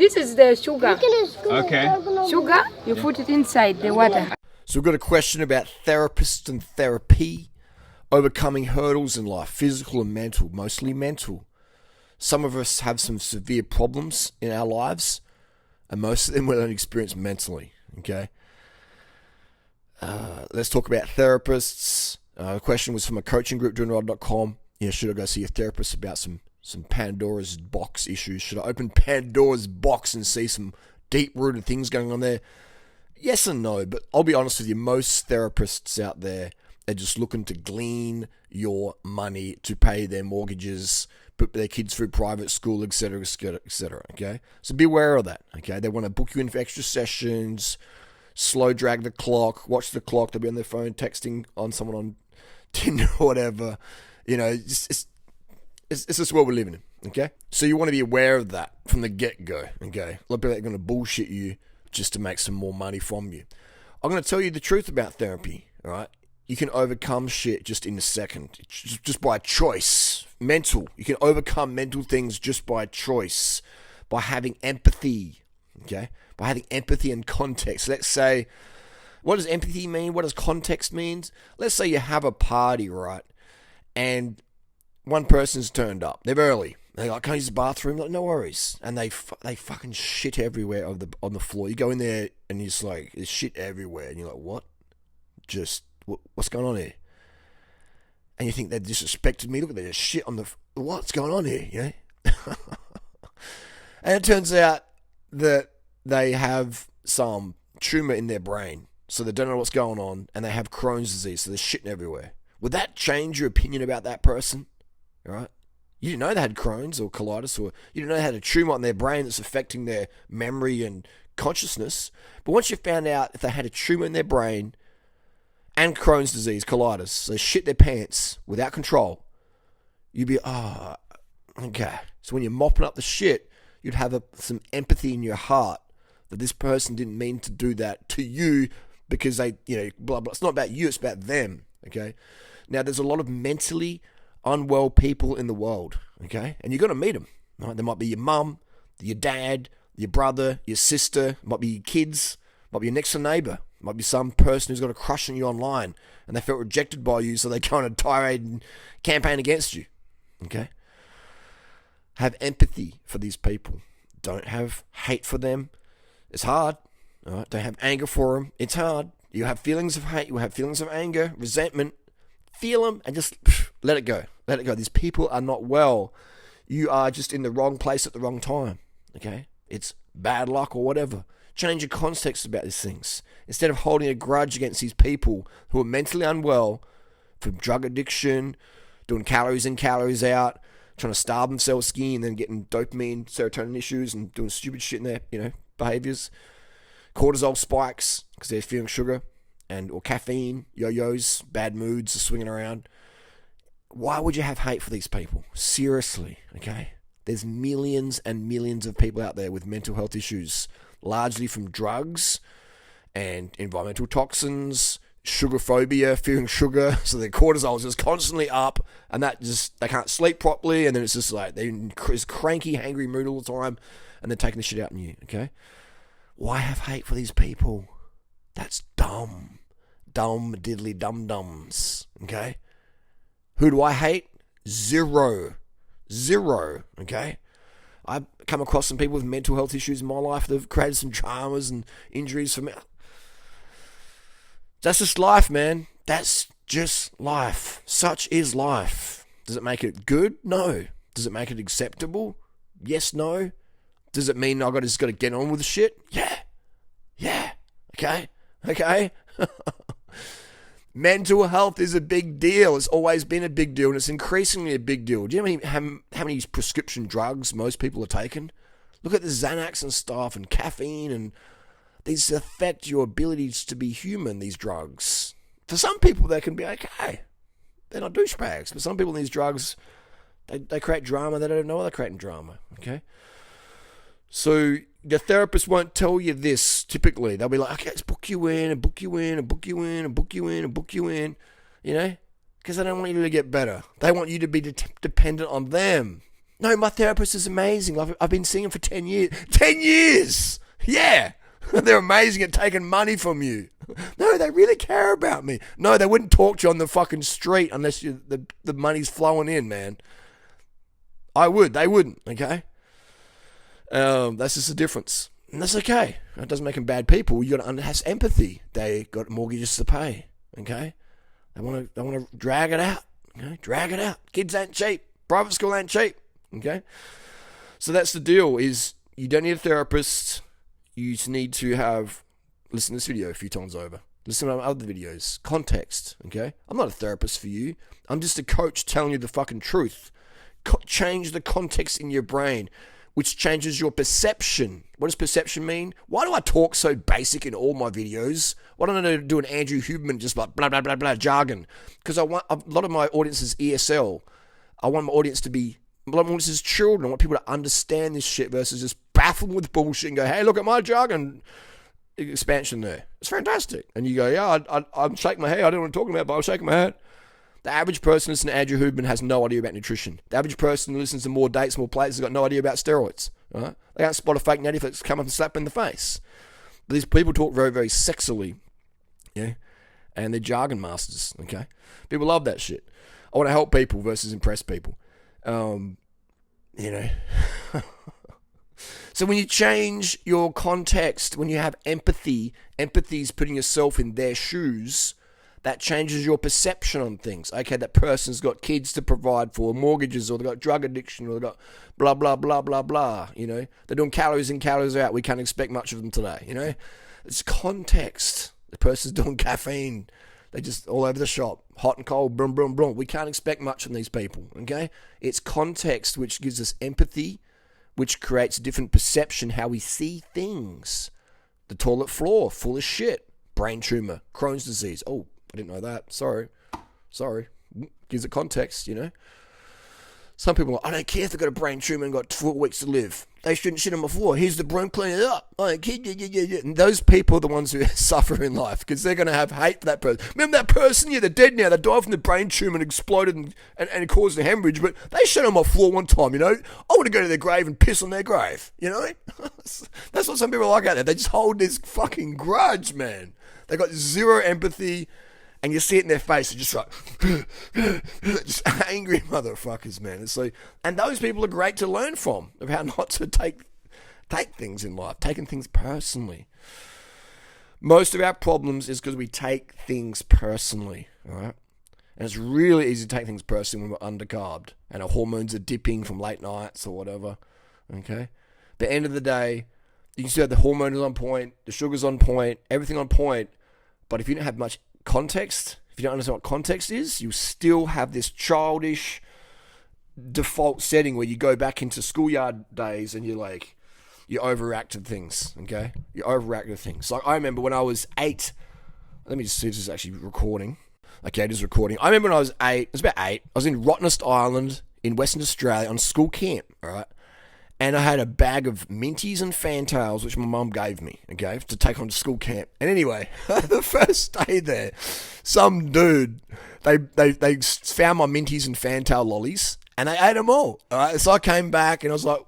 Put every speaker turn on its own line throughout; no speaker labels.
This is the sugar.
Okay.
Sugar, you put it inside the water.
So we've got a question about therapists and therapy, overcoming hurdles in life, physical and mental, mostly mental. Some of us have some severe problems in our lives, and most of them we don't experience mentally, okay? Let's talk about therapists. The question was from a coaching group, durianrider.com. Should I go see a therapist about some Pandora's box issues? Should I open Pandora's box and see some deep-rooted things going on there? Yes and no, but I'll be honest with you, most therapists out there are just looking to glean your money to pay their mortgages, put their kids through private school, etc., okay? So be aware of that, okay? They want to book you in for extra sessions, slow drag the clock, watch the clock, they'll be on their phone texting on someone on Tinder or whatever. It's this world we're living in, okay? So you want to be aware of that from the get-go, okay? A lot of people are going to bullshit you just to make some more money from you. I'm going to tell you the truth about therapy, all right? You can overcome shit just in a second, just by choice. Mental. You can overcome mental things just by choice, by having empathy, okay? By having empathy and context. Let's say, what does empathy mean? What does context mean? Let's say you have a party, right? And one person's turned up. They're early. They're like, can I use the bathroom? Like, no worries. And they fucking shit everywhere on the floor. You go in there and it's like, there's shit everywhere. And you're like, what? What's going on here? And you think they disrespected me. Look at that shit on the... What's going on here? Yeah. And it turns out that they have some tumor in their brain. So they don't know what's going on. And they have Crohn's disease. So they're shitting everywhere. Would that change your opinion about that person? All right? You didn't know they had Crohn's or colitis, or you didn't know they had a tumor on their brain that's affecting their memory and consciousness. But once you found out if they had a tumor in their brain and Crohn's disease, colitis, they shit their pants without control, you'd be, okay. So when you're mopping up the shit, you'd have some empathy in your heart that this person didn't mean to do that to you because they, blah, blah. It's not about you, it's about them, okay? Now, there's a lot of mentally unwell people in the world, okay? And you're going to meet them, right? There might be your mum, your dad, your brother, your sister, might be your kids, might be your next door neighbour, might be some person who's got a crush on you online and they felt rejected by you, so they go on a tirade and campaign against you, okay? Have empathy for these people. Don't have hate for them. It's hard, all right? Don't have anger for them. It's hard. You have feelings of hate, you have feelings of anger, resentment. Feel them and just let it go. Let it go. These people are not well. You are just in the wrong place at the wrong time, okay? It's bad luck or whatever. Change your context about these things. Instead of holding a grudge against these people who are mentally unwell from drug addiction, doing calories in, calories out, trying to starve themselves skinny and then getting dopamine, serotonin issues and doing stupid shit in their, behaviors. Cortisol spikes because they're feeling sugar or caffeine, yo-yos, bad moods are swinging around. Why would you have hate for these people? Seriously, okay? There's millions and millions of people out there with mental health issues, largely from drugs and environmental toxins, sugar phobia, fearing sugar, so their cortisol is just constantly up, and they can't sleep properly, and then it's just like they're in this cranky, hangry mood all the time, and they're taking the shit out on you, okay? Why have hate for these people? That's dumb. Dumb diddly dum-dums, okay? Who do I hate? Zero, okay? I've come across some people with mental health issues in my life that have created some traumas and injuries for me. That's just life, man. That's just life. Such is life. Does it make it good? No. Does it make it acceptable? Yes, no. Does it mean I just got to get on with the shit? Yeah. Okay. Mental health is a big deal. It's always been a big deal, and it's increasingly a big deal. Do you know how many prescription drugs most people are taking? Look at the Xanax and stuff and caffeine, and these affect your abilities to be human, these drugs. For some people, they can be okay. They're not douchebags. But some people, these drugs, they create drama. They don't know they're creating drama, okay? So the therapist won't tell you this typically. They'll be like, okay, let's book you in and book you in and book you in and book you in and book you in, because they don't want you to get better. They want you to be dependent on them, No, my therapist is amazing. I've been seeing him for 10 years. 10 years! Yeah! They're amazing at taking money from you. No, they really care about me. No, they wouldn't talk to you on the fucking street unless the money's flowing in, man. I would. They wouldn't, okay? That's just the difference. And that's okay. That doesn't make them bad people. You got to have empathy. They got mortgages to pay, okay? They want to drag it out, okay? Drag it out. Kids ain't cheap. Private school ain't cheap, okay? So that's the deal, is you don't need a therapist. You just need to listen to this video a few times over. Listen to my other videos. Context, okay? I'm not a therapist for you. I'm just a coach telling you the fucking truth. Change the context in your brain, which changes your perception. What does perception mean? Why do I talk so basic in all my videos? Why don't I do an Andrew Huberman, just like blah, blah, blah, blah, jargon? Because I want a lot of my audience is ESL. I want my audience to be, a lot of my audience is children. I want people to understand this shit versus just baffle with bullshit and go, hey, look at my jargon expansion there. It's fantastic. And you go, yeah, I'm shaking my head. I don't know what I'm talking about, but I'm shaking my head. The average person listening to Andrew Huberman has no idea about nutrition. The average person who listens to more dates, more plates has got no idea about steroids. Right? They can't spot a fake natty that's come up and slap in the face. But these people talk very, very sexily. Yeah? And they're jargon masters. Okay? People love that shit. I want to help people versus impress people. You know. So when you change your context, when you have empathy is putting yourself in their shoes. That changes your perception on things. Okay, that person's got kids to provide for, mortgages, or they've got drug addiction, or they've got blah, blah, blah, blah, blah. You know, they're doing calories in, calories out. We can't expect much of them today. You know, it's context. The person's doing caffeine. They're just all over the shop, hot and cold, brum, brum, brum. We can't expect much from these people. Okay, it's context which gives us empathy, which creates a different perception how we see things. The toilet floor full of shit, brain tumor, Crohn's disease. Oh, I didn't know that. Sorry. Gives it context, you know. Some people are like, I don't care if they've got a brain tumor and got 4 weeks to live. They shouldn't shit on the floor. Here's the broom, clean it up. I don't care. And those people are the ones who suffer in life because they're going to have hate for that person. Remember that person? Yeah, they're dead now. They died from the brain tumor and exploded and it caused a hemorrhage, but they shit on my floor one time, you know. I want to go to their grave and piss on their grave, you know. That's what some people are like out there. They just hold this fucking grudge, man. They got zero empathy. And you see it in their face, they're just like, just angry motherfuckers, man. It's like, and those people are great to learn from, of how not to take things in life, taking things personally. Most of our problems is because we take things personally, all right? And it's really easy to take things personally when we're undercarbed and our hormones are dipping from late nights or whatever, okay? At the end of the day, you can see that the hormone is on point, the sugar's on point, everything on point, but if you don't have much context, if you don't understand what context is, you still have this childish default setting where you go back into schoolyard days and you overreact to things, okay? You overreact to things. Like I remember when I was 8, let me just see if this is actually recording. Okay, it is recording. I remember when I was 8, it was about 8, I was in Rottnest Island in Western Australia on school camp, all right? And I had a bag of Minties and Fantails, which my mum gave me, okay, to take on to school camp. And anyway, the first day there, some dude, they found my Minties and Fantail lollies, and they ate them all right? So I came back, and I was like,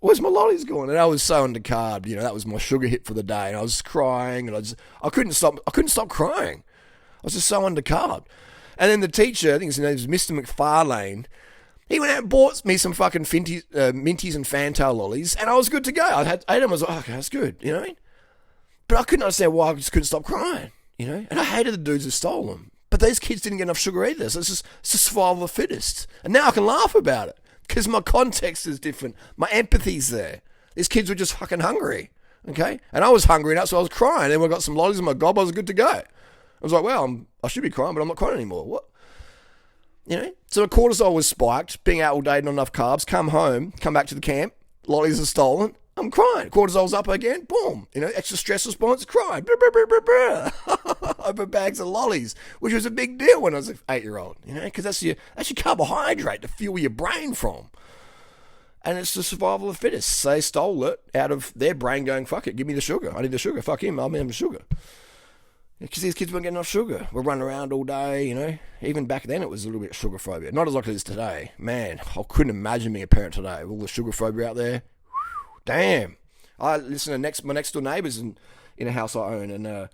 where's my lollies going? And I was so undercarb, you know, that was my sugar hit for the day. And I was crying, and I couldn't stop crying. I was just so undercarb. And then the teacher, I think his name was Mr. McFarlane, he went out and bought me some fucking Minties and Fantail lollies, and I was good to go. I ate them. I was like, oh, okay, that's good, you know what I mean? But I couldn't understand why I just couldn't stop crying, you know? And I hated the dudes who stole them. But these kids didn't get enough sugar either, so it's just survival of the fittest. And now I can laugh about it, because my context is different. My empathy's there. These kids were just fucking hungry, okay? And I was hungry, and that's why I was crying. And when I got some lollies in my gob, I was good to go. I was like, well, I should be crying, but I'm not crying anymore. What? You know, so the cortisol was spiked, being out all day, not enough carbs, come home, come back to the camp, lollies are stolen, I'm crying, cortisol's up again, boom, you know, extra stress response, crying, over bags of lollies, which was a big deal when I was an 8-year-old, you know, because that's your carbohydrate to fuel your brain from. And it's the survival of the fittest. So they stole it out of their brain going, fuck it, give me the sugar, I need the sugar, fuck him, I'm having the sugar. Because these kids weren't getting enough sugar. We're running around all day, you know. Even back then it was a little bit sugar phobia. Not as like it is today. Man, I couldn't imagine being a parent today with all the sugar phobia out there. Damn. I listen to my next door neighbours in a house I own, and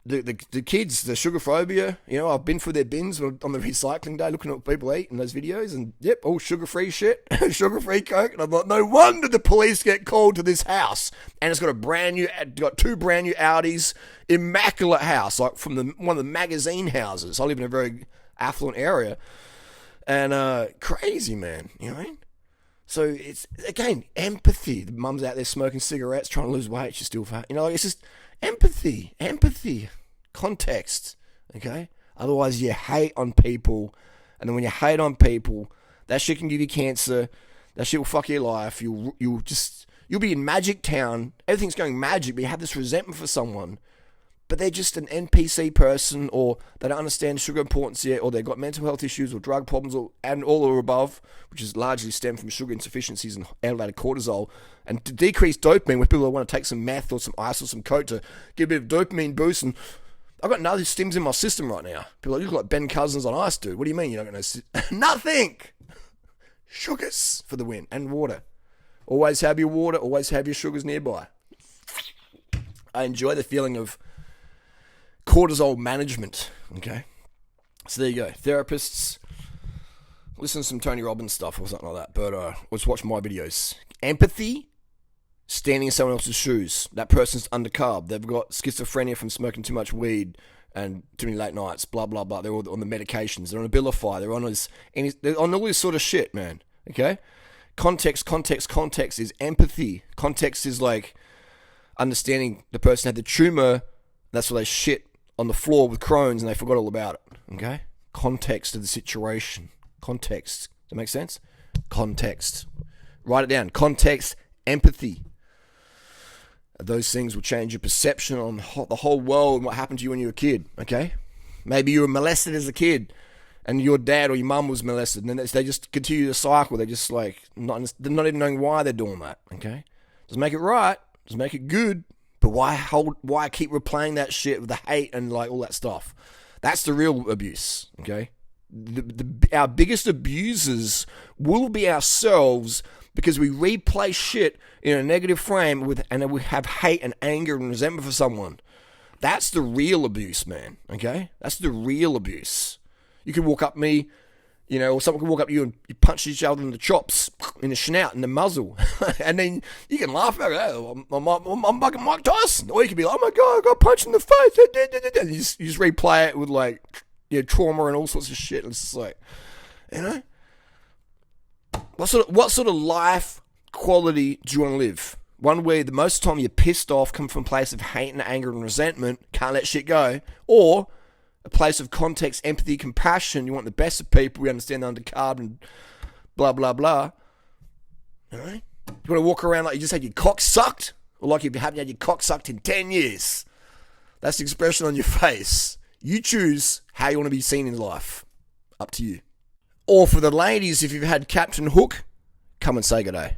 the kids, the sugar phobia, you know, I've been through their bins on the recycling day looking at what people eat in those videos, and yep, all sugar-free shit, sugar-free Coke, and I thought, no wonder the police get called to this house, and it's got two brand new Audis, immaculate house, like from one of the magazine houses. I live in a very affluent area, and crazy, man, you know what I mean? So it's, again, empathy. The mum's out there smoking cigarettes, trying to lose weight, she's still fat, you know, like, it's just empathy, context, okay? Otherwise, you hate on people, and then when you hate on people, that shit can give you cancer. That shit will fuck your life. You'll be in Magic Town. Everything's going magic, but you have this resentment for someone, but they're just an NPC person, or they don't understand sugar importance yet, or they've got mental health issues or drug problems, and all the above, which is largely stemmed from sugar insufficiencies and elevated cortisol, and to decrease dopamine with people that want to take some meth or some ice or some coke to get a bit of dopamine boost. And I've got no stims in my system right now. People are like, you look like Ben Cousins on ice, dude. What do you mean you're not going to... Nothing! Sugars for the win. And water. Always have your water. Always have your sugars nearby. I enjoy the feeling of cortisol management. Okay? So there you go. Therapists, listen to some Tony Robbins stuff or something like that. But let's watch my videos. Empathy, standing in someone else's shoes. That person's undercarb. They've got schizophrenia from smoking too much weed and too many late nights, blah, blah, blah. They're all on the medications. They're on Abilify. They're on all this sort of shit, man. Okay? Context is empathy. Context is like understanding the person had the tumor. That's why they shit on the floor with Crohn's and they forgot all about it. Okay? Context of the situation. Context. Does that make sense? Context. Write it down. Context, empathy. Those things will change your perception on the whole world and what happened to you when you were a kid, okay? Maybe you were molested as a kid and your dad or your mum was molested, and then they just continue the cycle. They're just like, they're not even knowing why they're doing that, okay? Doesn't make it right, doesn't make it good, but why keep replaying that shit with the hate and like all that stuff? That's the real abuse, okay? Our biggest abusers will be ourselves, because we replay shit in a negative frame and we have hate and anger and resentment for someone. That's the real abuse, man. Okay? That's the real abuse. You can walk up to me, you know, or someone can walk up to you and you punch each other in the chops, in the snout, in the muzzle. And then you can laugh about it. Oh, I'm fucking Mike Tyson. Or you can be like, oh my God, I got punched in the face. And you just replay it with like, you know, trauma and all sorts of shit. And it's just like, you know? What sort of life quality do you want to live? One where the most of the time you're pissed off, come from a place of hate and anger and resentment, can't let shit go, or a place of context, empathy, compassion. You want the best of people. We understand the undercarb and blah blah blah. All right? You want to walk around like you just had your cock sucked, or like you haven't had your cock sucked in 10 years. That's the expression on your face. You choose how you want to be seen in life. Up to you. Or for the ladies, if you've had Captain Hook, come and say good day.